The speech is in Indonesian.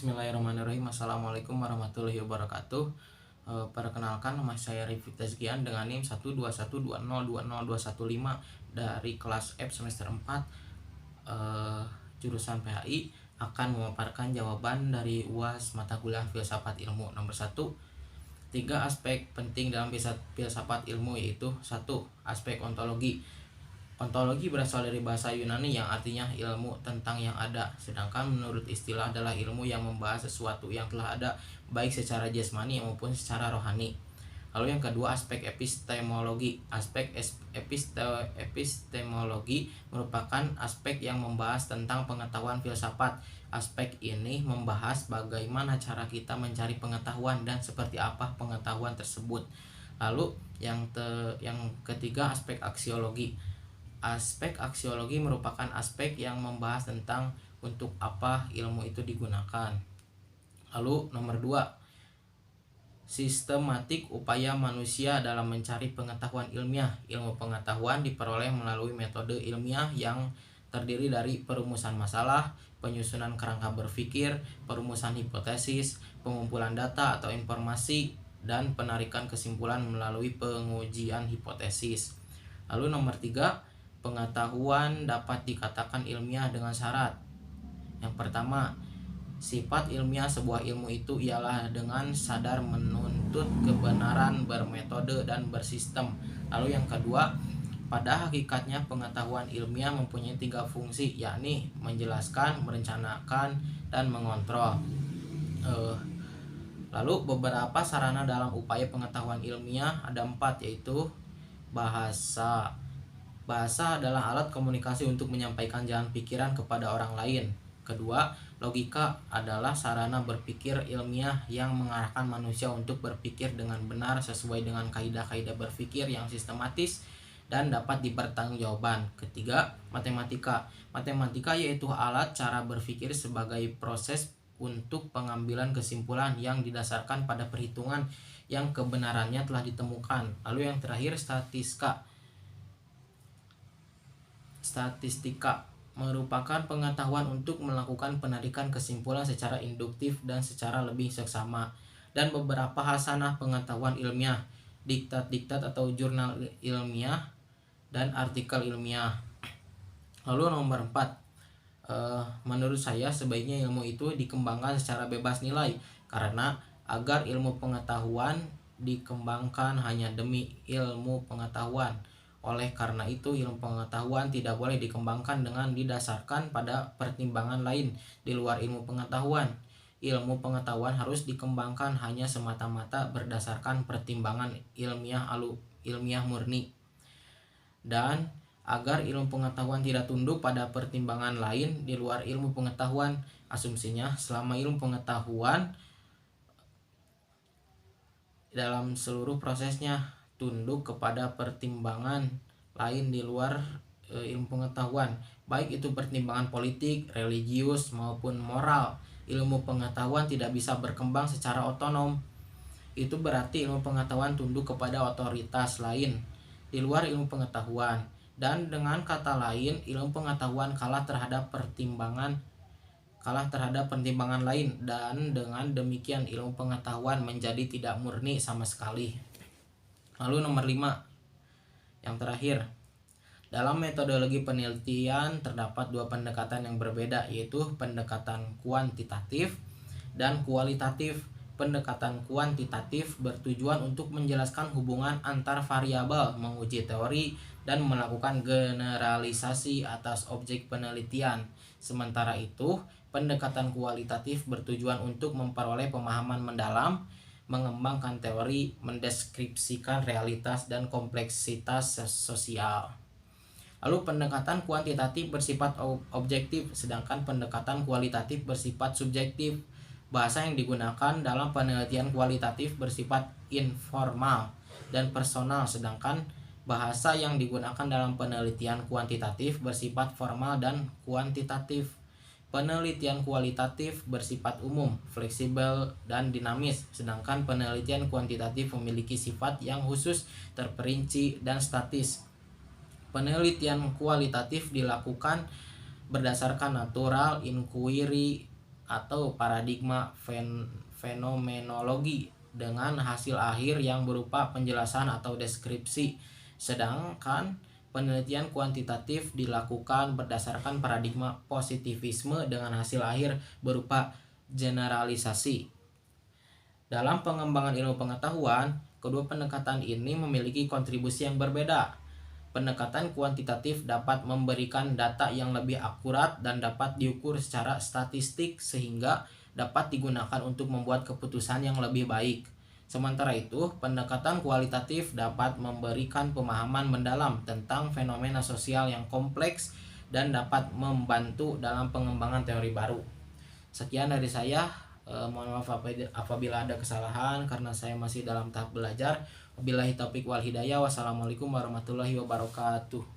Bismillahirrahmanirrahim. Assalamualaikum warahmatullahi wabarakatuh. Perkenalkan, nama saya Rifik Tazkian dengan NIM 12120202115 dari kelas F semester 4 jurusan PHI, akan memaparkan jawaban dari UAS mata kuliah Filsafat Ilmu nomor 1. 3 aspek penting dalam filsafat ilmu, yaitu 1. Aspek ontologi. Ontologi berasal dari bahasa Yunani yang artinya ilmu tentang yang ada, sedangkan menurut istilah adalah ilmu yang membahas sesuatu yang telah ada, baik secara jasmani maupun secara rohani. Lalu yang kedua, aspek epistemologi. Aspek epistemologi merupakan aspek yang membahas tentang pengetahuan filsafat. Aspek ini membahas bagaimana cara kita mencari pengetahuan dan seperti apa pengetahuan tersebut. Lalu yang ketiga, aspek aksiologi. Aspek aksiologi merupakan aspek yang membahas tentang untuk apa ilmu itu digunakan. Lalu nomor 2, sistematik upaya manusia dalam mencari pengetahuan ilmiah. Ilmu pengetahuan diperoleh melalui metode ilmiah yang terdiri dari perumusan masalah, penyusunan kerangka berpikir, perumusan hipotesis, pengumpulan data atau informasi, dan penarikan kesimpulan melalui pengujian hipotesis. Lalu nomor 3, pengetahuan dapat dikatakan ilmiah dengan syarat. Yang pertama, sifat ilmiah sebuah ilmu itu ialah dengan sadar menuntut kebenaran, bermetode, dan bersistem. Lalu yang kedua, pada hakikatnya pengetahuan ilmiah mempunyai 3 fungsi, yakni menjelaskan, merencanakan, dan mengontrol. Lalu beberapa sarana dalam upaya pengetahuan ilmiah ada 4, yaitu bahasa. Bahasa adalah alat komunikasi untuk menyampaikan jalan pikiran kepada orang lain. Kedua, logika adalah sarana berpikir ilmiah yang mengarahkan manusia untuk berpikir dengan benar sesuai dengan kaidah-kaidah berpikir yang sistematis dan dapat dipertanggungjawabkan. Ketiga, matematika. Matematika yaitu alat cara berpikir sebagai proses untuk pengambilan kesimpulan yang didasarkan pada perhitungan yang kebenarannya telah ditemukan. Lalu yang terakhir, statistika merupakan pengetahuan untuk melakukan penarikan kesimpulan secara induktif dan secara lebih seksama. Dan beberapa hasanah pengetahuan ilmiah, diktat-diktat atau jurnal ilmiah, dan artikel ilmiah. Lalu nomor 4, menurut saya sebaiknya ilmu itu dikembangkan secara bebas nilai, karena agar ilmu pengetahuan dikembangkan hanya demi ilmu pengetahuan. Oleh karena itu, ilmu pengetahuan tidak boleh dikembangkan dengan didasarkan pada pertimbangan lain di luar ilmu pengetahuan. Ilmu pengetahuan harus dikembangkan hanya semata-mata berdasarkan pertimbangan ilmiah murni. Dan agar ilmu pengetahuan tidak tunduk pada pertimbangan lain di luar ilmu pengetahuan, asumsinya selama ilmu pengetahuan dalam seluruh prosesnya tunduk kepada pertimbangan lain di luar ilmu pengetahuan, baik itu pertimbangan politik, religius, maupun moral. Ilmu pengetahuan tidak bisa berkembang secara otonom. Itu berarti ilmu pengetahuan tunduk kepada otoritas lain di luar ilmu pengetahuan. Dan dengan kata lain, ilmu pengetahuan kalah terhadap pertimbangan lain, dan dengan demikian ilmu pengetahuan menjadi tidak murni sama sekali. Lalu nomor 5, yang terakhir, dalam metodologi penelitian terdapat 2 pendekatan yang berbeda, yaitu pendekatan kuantitatif dan kualitatif. Pendekatan kuantitatif bertujuan untuk menjelaskan hubungan antar variabel, menguji teori, dan melakukan generalisasi atas objek penelitian. Sementara itu, pendekatan kualitatif bertujuan untuk memperoleh pemahaman mendalam, mengembangkan teori, mendeskripsikan realitas dan kompleksitas sosial. Lalu pendekatan kuantitatif bersifat objektif, sedangkan pendekatan kualitatif bersifat subjektif. Bahasa yang digunakan dalam penelitian kualitatif bersifat informal dan personal, sedangkan bahasa yang digunakan dalam penelitian kuantitatif bersifat formal dan kuantitatif. Penelitian kualitatif bersifat umum, fleksibel, dan dinamis, sedangkan penelitian kuantitatif memiliki sifat yang khusus, terperinci, dan statis. Penelitian kualitatif dilakukan berdasarkan natural inquiry atau paradigma fenomenologi dengan hasil akhir yang berupa penjelasan atau deskripsi, sedangkan penelitian kuantitatif dilakukan berdasarkan paradigma positivisme dengan hasil akhir berupa generalisasi. Dalam pengembangan ilmu pengetahuan, kedua pendekatan ini memiliki kontribusi yang berbeda. Pendekatan kuantitatif dapat memberikan data yang lebih akurat dan dapat diukur secara statistik sehingga dapat digunakan untuk membuat keputusan yang lebih baik. Sementara itu, pendekatan kualitatif dapat memberikan pemahaman mendalam tentang fenomena sosial yang kompleks dan dapat membantu dalam pengembangan teori baru. Sekian dari saya. Mohon maaf apabila ada kesalahan karena saya masih dalam tahap belajar. Wabillahi taufik wal hidayah. Wassalamualaikum warahmatullahi wabarakatuh.